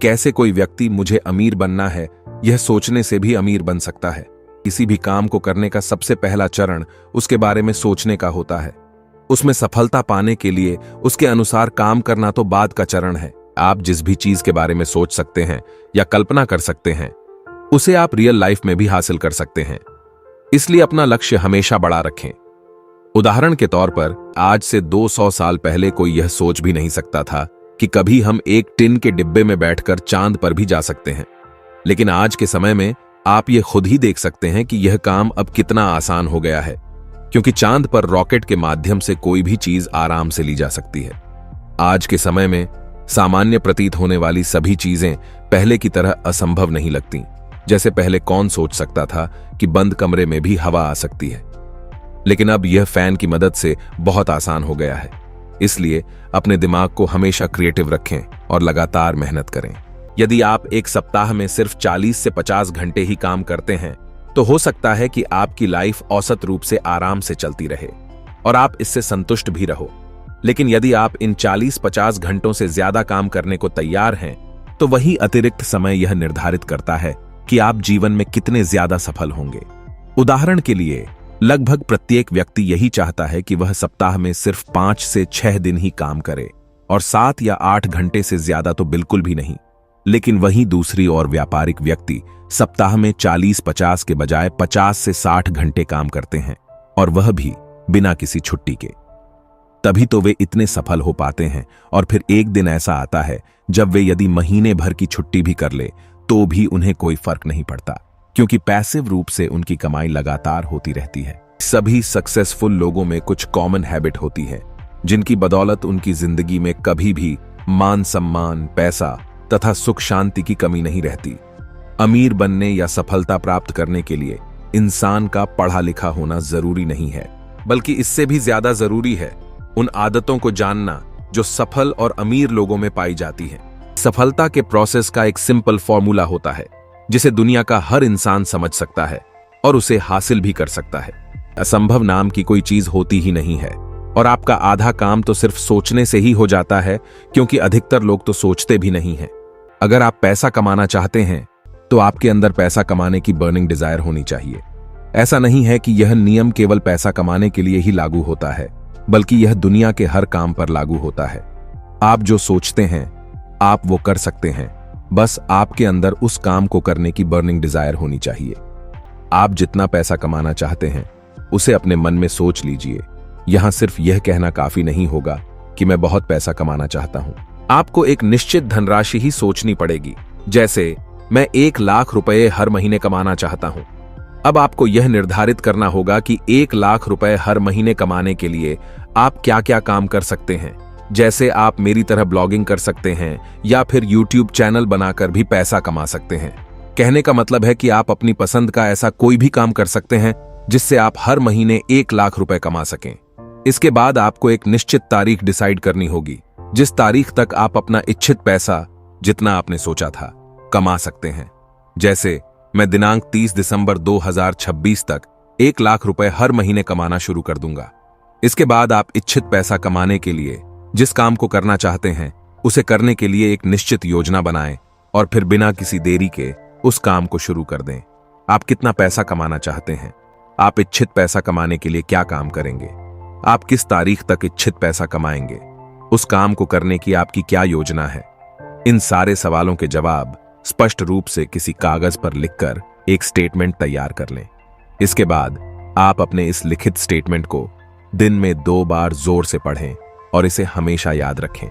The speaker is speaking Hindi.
कैसे कोई व्यक्ति मुझे अमीर बनना है, यह सोचने से भी अमीर बन सकता है। किसी भी काम को करने का सबसे पहला चरण उसके बारे में सोचने का होता है। उसमें सफलता पाने के लिए उसके अनुसार काम करना तो बाद का चरण है। आप जिस भी चीज के बारे में सोच सकते हैं या कल्पना कर सकते हैं, उसे आप रियल लाइफ में भी हासिल कर सकते हैं। इसलिए अपना लक्ष्य हमेशा बड़ा रखें। उदाहरण के तौर पर, आज से 200 साल पहले कोई यह सोच भी नहीं सकता था कि कभी हम एक टिन के डिब्बे में बैठकर चांद पर भी जा सकते हैं। लेकिन आज के समय में आप ये खुद ही देख सकते हैं कि यह काम अब कितना आसान हो गया है, क्योंकि चांद पर रॉकेट के माध्यम से कोई भी चीज आराम से ली जा सकती है। आज के समय में सामान्य प्रतीत होने वाली सभी चीजें पहले की तरह असंभव नहीं लगती। जैसे पहले कौन सोच सकता था कि बंद कमरे में भी हवा आ सकती है, लेकिन अब यह फैन की मदद से बहुत आसान हो गया है। इसलिए अपने दिमाग को हमेशा क्रिएटिव रखें और लगातार मेहनत करें। यदि आप एक सप्ताह में सिर्फ 40 से 50 घंटे ही काम करते हैं, तो हो सकता है कि आपकी लाइफ औसत रूप से आराम से चलती रहे और आप इससे संतुष्ट भी रहो। लेकिन यदि आप इन 40-50 घंटों से ज्यादा काम करने को तैयार हैं, तो वही अतिरिक्त समय यह निर्धारित करता है कि आप जीवन में कितने ज्यादा सफल होंगे। उदाहरण के लिए, लगभग प्रत्येक व्यक्ति यही चाहता है कि वह सप्ताह में सिर्फ 5 से 6 दिन ही काम करे और 7 या 8 घंटे से ज्यादा तो बिल्कुल भी नहीं। लेकिन वहीं दूसरी ओर व्यापारिक व्यक्ति सप्ताह में 40-50 के बजाय 50 से 60 घंटे काम करते हैं, और वह भी बिना किसी छुट्टी के। तभी तो वे इतने सफल हो पाते हैं। और फिर एक दिन ऐसा आता है जब वे यदि महीने भर की छुट्टी भी कर ले तो भी उन्हें कोई फर्क नहीं पड़ता, क्योंकि पैसिव रूप से उनकी कमाई लगातार होती रहती है। सभी सक्सेसफुल लोगों में कुछ कॉमन हैबिट होती है, जिनकी बदौलत उनकी जिंदगी में कभी भी मान सम्मान, पैसा तथा सुख शांति की कमी नहीं रहती। अमीर बनने या सफलता प्राप्त करने के लिए इंसान का पढ़ा लिखा होना जरूरी नहीं है, बल्कि इससे भी ज्यादा जरूरी है उन आदतों को जानना जो सफल और अमीर लोगों में पाई जाती हैं। सफलता के प्रोसेस का एक सिंपल फॉर्मूला होता है, जिसे दुनिया का हर इंसान समझ सकता है और उसे हासिल भी कर सकता है। असंभव नाम की कोई चीज होती ही नहीं है, और आपका आधा काम तो सिर्फ सोचने से ही हो जाता है, क्योंकि अधिकतर लोग तो सोचते भी नहीं हैं। अगर आप पैसा कमाना चाहते हैं, तो आपके अंदर पैसा कमाने की बर्निंग डिजायर होनी चाहिए। ऐसा नहीं है कि यह नियम केवल पैसा कमाने के लिए ही लागू होता है, बल्कि यह दुनिया के हर काम पर लागू होता है। आप जो सोचते हैं, आप वो कर सकते हैं। बस आपके अंदर उस काम को करने की बर्निंग डिजायर होनी चाहिए। आप जितना पैसा कमाना चाहते हैं, उसे अपने मन में सोच लीजिए। यहां सिर्फ यह कहना काफी नहीं होगा कि मैं बहुत पैसा कमाना चाहता हूं। आपको एक निश्चित धनराशि ही सोचनी पड़ेगी। जैसे, मैं 1 लाख रुपए हर महीने कमाना चाहता हूं। अब आपको यह निर्धारित करना होगा कि 1 लाख रुपए हर महीने कमाने के लिए आप क्या क्या काम कर सकते हैं। जैसे आप मेरी तरह ब्लॉगिंग कर सकते हैं, या फिर YouTube चैनल बनाकर भी पैसा कमा सकते हैं। कहने का मतलब है कि आप अपनी पसंद का ऐसा कोई भी काम कर सकते हैं जिससे आप हर महीने 1 लाख रुपए कमा सकें। इसके बाद आपको एक निश्चित तारीख डिसाइड करनी होगी, जिस तारीख तक आप अपना इच्छित पैसा, जितना आपने सोचा था, कमा सकते हैं। जैसे, मैं दिनांक 30 दिसंबर 2026 तक 1 लाख रुपए हर महीने कमाना शुरू कर दूंगा। इसके बाद आप इच्छित पैसा कमाने के लिए जिस काम को करना चाहते हैं, उसे करने के लिए एक निश्चित योजना बनाएं और फिर बिना किसी देरी के उस काम को शुरू कर दें। आप कितना पैसा कमाना चाहते हैं? आप इच्छित पैसा कमाने के लिए क्या काम करेंगे? आप किस तारीख तक इच्छित पैसा कमाएंगे? उस काम को करने की आपकी क्या योजना है? इन सारे सवालों के जवाब स्पष्ट रूप से किसी कागज पर लिखकर एक स्टेटमेंट तैयार कर लें। इसके बाद आप अपने इस लिखित स्टेटमेंट को दिन में 2 बार जोर से पढ़ें और इसे हमेशा याद रखें।